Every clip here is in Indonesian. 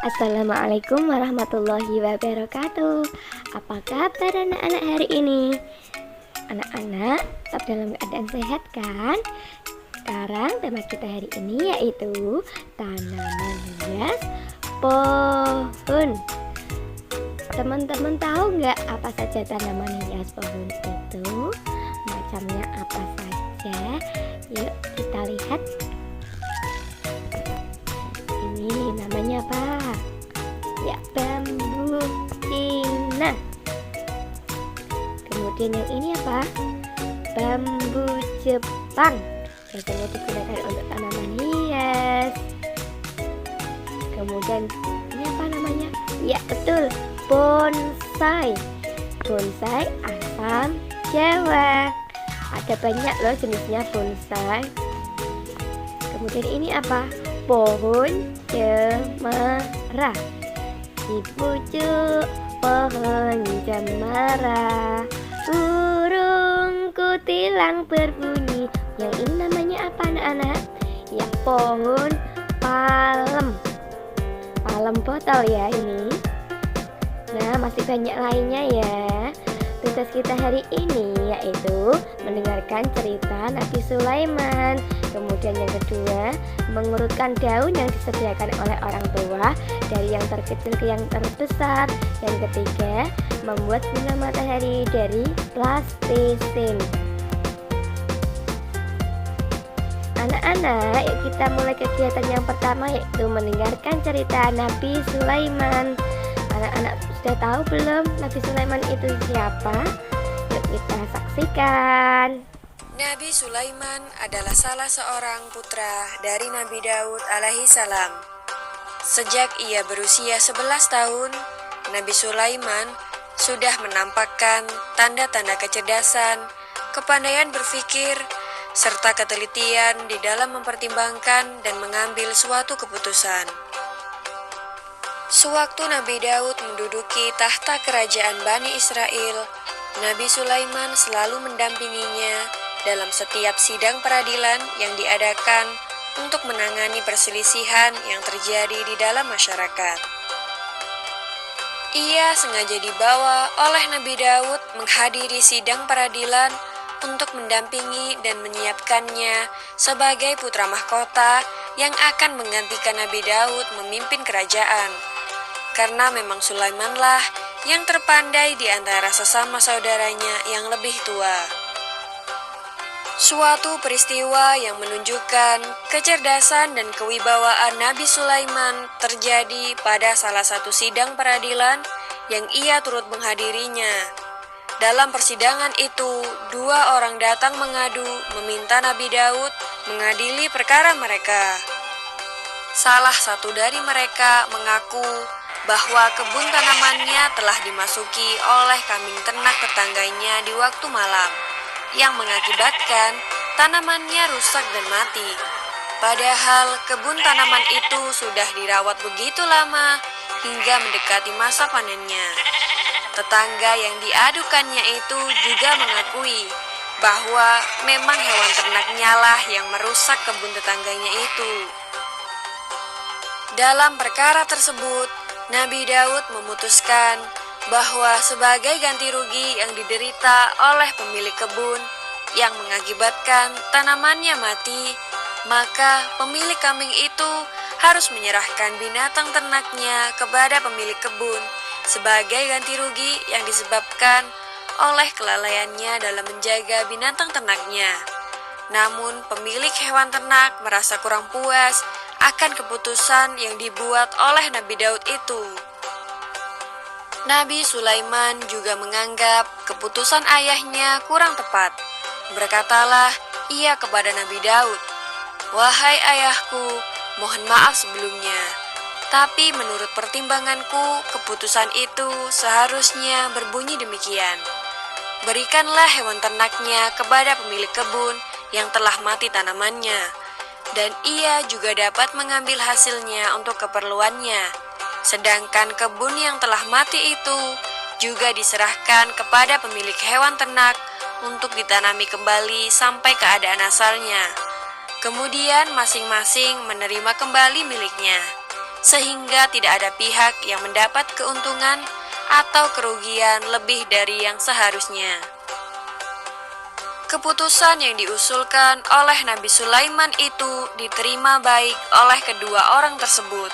Assalamualaikum warahmatullahi wabarakatuh. Apa kabar anak-anak hari ini? Anak-anak tetap dalam keadaan sehat kan? Sekarang tema kita hari ini yaitu tanaman hias pohon. Teman-teman tahu nggak apa saja tanaman hias pohon itu? Macamnya apa saja? Yuk kita lihat. Ini namanya apa? Ya, bambu Cina. Kemudian yang ini apa? Bambu Jepang. Biasanya digunakan untuk tanaman hias. Kemudian ini apa namanya? Ya betul, bonsai. Bonsai asam Jawa. Ada banyak loh jenisnya bonsai. Kemudian ini apa? Pohon cemara. Di pucuk pohon cemara burung kutilang berbunyi. Yang ini namanya apa anak-anak? Ya pohon palem. Palem botol ya ini. Nah masih banyak lainnya ya. Tugas kita hari ini yaitu mendengarkan cerita Nabi Sulaiman. Kemudian yang kedua, mengurutkan daun yang disediakan oleh orang tua dari yang terkecil ke yang terbesar. Yang ketiga, membuat bunga matahari dari plastisin. Anak-anak, yuk kita mulai kegiatan yang pertama yaitu mendengarkan cerita Nabi Sulaiman. Anak-anak sudah tahu belum Nabi Sulaiman itu siapa? Yuk kita saksikan. Nabi Sulaiman adalah salah seorang putra dari Nabi Daud alaihi salam. Sejak ia berusia 11 tahun, Nabi Sulaiman sudah menampakkan tanda-tanda kecerdasan, kepandaian berpikir, serta ketelitian di dalam mempertimbangkan dan mengambil suatu keputusan. Sewaktu Nabi Daud menduduki tahta kerajaan Bani Israel, Nabi Sulaiman selalu mendampinginya dalam setiap sidang peradilan yang diadakan untuk menangani perselisihan yang terjadi di dalam masyarakat. Ia sengaja dibawa oleh Nabi Daud menghadiri sidang peradilan untuk mendampingi dan menyiapkannya sebagai putra mahkota yang akan menggantikan Nabi Daud memimpin kerajaan. Karena memang Sulaimanlah yang terpandai di antara sesama saudaranya yang lebih tua. Suatu peristiwa yang menunjukkan kecerdasan dan kewibawaan Nabi Sulaiman terjadi pada salah satu sidang peradilan yang ia turut menghadirinya. Dalam persidangan itu, dua orang datang mengadu meminta Nabi Daud mengadili perkara mereka. Salah satu dari mereka mengaku bahwa kebun tanamannya telah dimasuki oleh kambing ternak tetangganya di waktu malam, yang mengakibatkan tanamannya rusak dan mati. Padahal kebun tanaman itu sudah dirawat begitu lama hingga mendekati masa panennya. Tetangga yang diadukannya itu juga mengakui bahwa memang hewan ternaknya lah yang merusak kebun tetangganya itu. Dalam perkara tersebut, Nabi Daud memutuskan bahwa sebagai ganti rugi yang diderita oleh pemilik kebun yang mengakibatkan tanamannya mati, maka pemilik kambing itu harus menyerahkan binatang ternaknya kepada pemilik kebun sebagai ganti rugi yang disebabkan oleh kelalaiannya dalam menjaga binatang ternaknya. Namun pemilik hewan ternak merasa kurang puas akan keputusan yang dibuat oleh Nabi Daud itu. Nabi Sulaiman juga menganggap keputusan ayahnya kurang tepat. Berkatalah ia kepada Nabi Daud, "Wahai ayahku, mohon maaf sebelumnya. Tapi menurut pertimbanganku, keputusan itu seharusnya berbunyi demikian. Berikanlah hewan ternaknya kepada pemilik kebun yang telah mati tanamannya, dan ia juga dapat mengambil hasilnya untuk keperluannya. Sedangkan kebun yang telah mati itu juga diserahkan kepada pemilik hewan ternak untuk ditanami kembali sampai keadaan asalnya. Kemudian masing-masing menerima kembali miliknya. sehingga tidak ada pihak yang mendapat keuntungan atau kerugian lebih dari yang seharusnya. Keputusan yang diusulkan oleh Nabi Sulaiman itu diterima baik oleh kedua orang tersebut,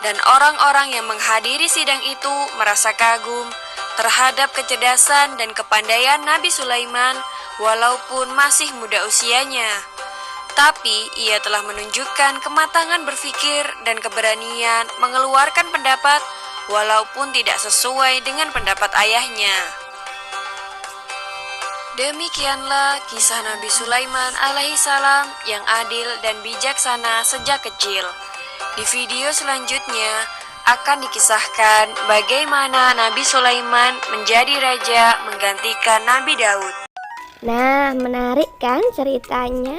dan orang-orang yang menghadiri sidang itu merasa kagum terhadap kecerdasan dan kepandaian Nabi Sulaiman walaupun masih muda usianya. Tapi ia telah menunjukkan kematangan berpikir dan keberanian mengeluarkan pendapat walaupun tidak sesuai dengan pendapat ayahnya. Demikianlah kisah Nabi Sulaiman alaihissalam yang adil dan bijaksana sejak kecil. Di video selanjutnya akan dikisahkan bagaimana Nabi Sulaiman menjadi raja menggantikan Nabi Daud. Nah, menarik kan ceritanya?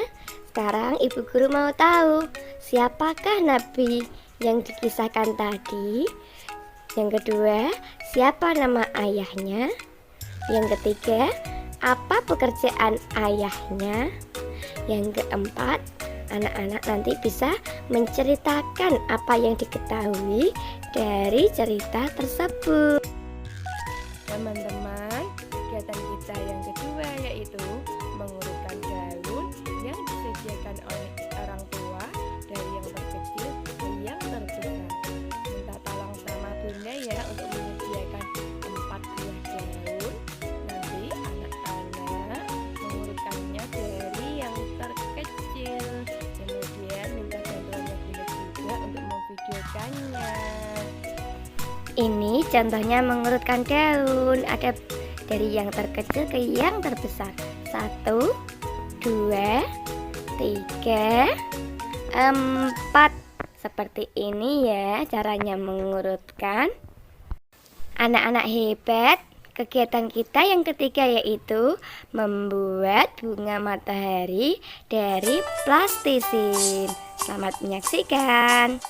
Sekarang ibu guru mau tahu siapakah nabi yang dikisahkan tadi? Yang kedua, siapa nama ayahnya? Yang ketiga, apa pekerjaan ayahnya? Yang keempat, anak-anak nanti bisa menceritakan apa yang diketahui dari cerita tersebut. Teman-teman, kegiatan kita yang kedua yaitu mengurutkan daun yang disediakan oleh orang tua dari yang terkecil ke yang terbesar. Minta tolong sama bunda ya untuk menyediakan 4 buah daun. Nanti anak-anak mengurutkannya dari yang terkecil. Kemudian minta bantuannya bunda juga untuk memvideokannya. Ini contohnya mengurutkan daun, ada dari yang terkecil ke yang terbesar. 1, 2, 3, 4. Seperti ini ya caranya mengurutkan. Anak-anak hebat, kegiatan kita yang ketiga yaitu membuat bunga matahari dari plastisin. Selamat menyaksikan.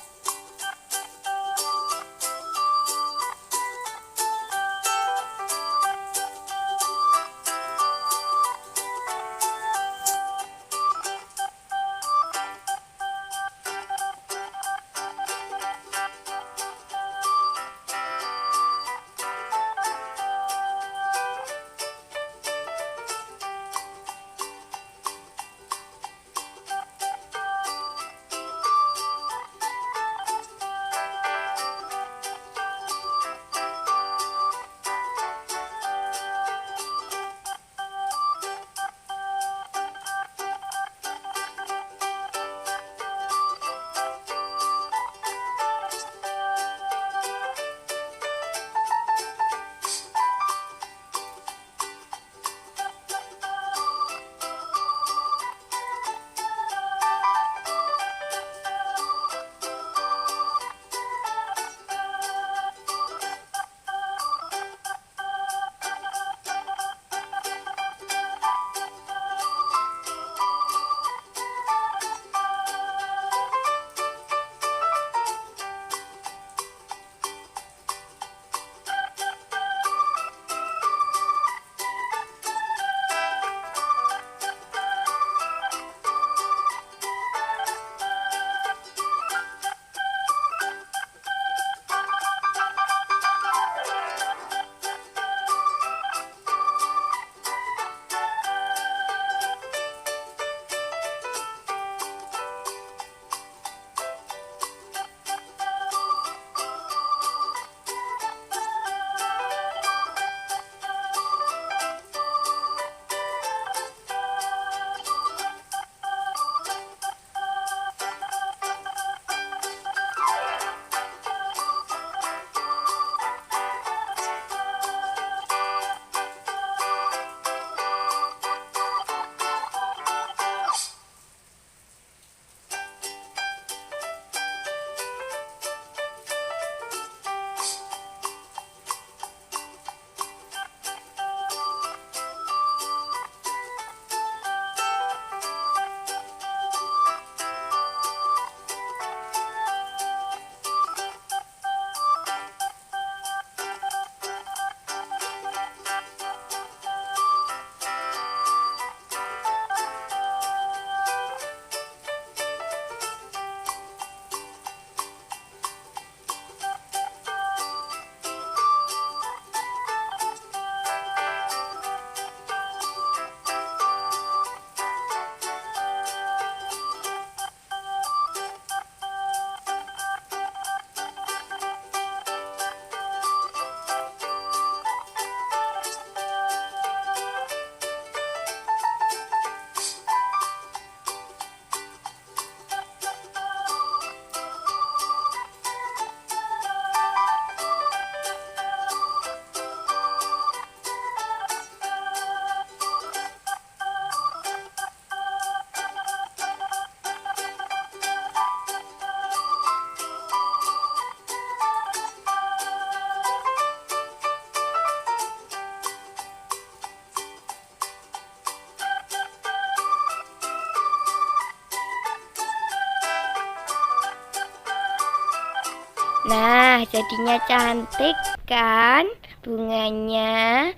Nah, jadinya cantik kan bunganya.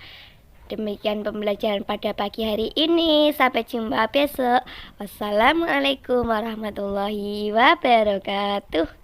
Demikian pembelajaran pada pagi hari ini. Sampai jumpa besok. Wassalamualaikum warahmatullahi wabarakatuh.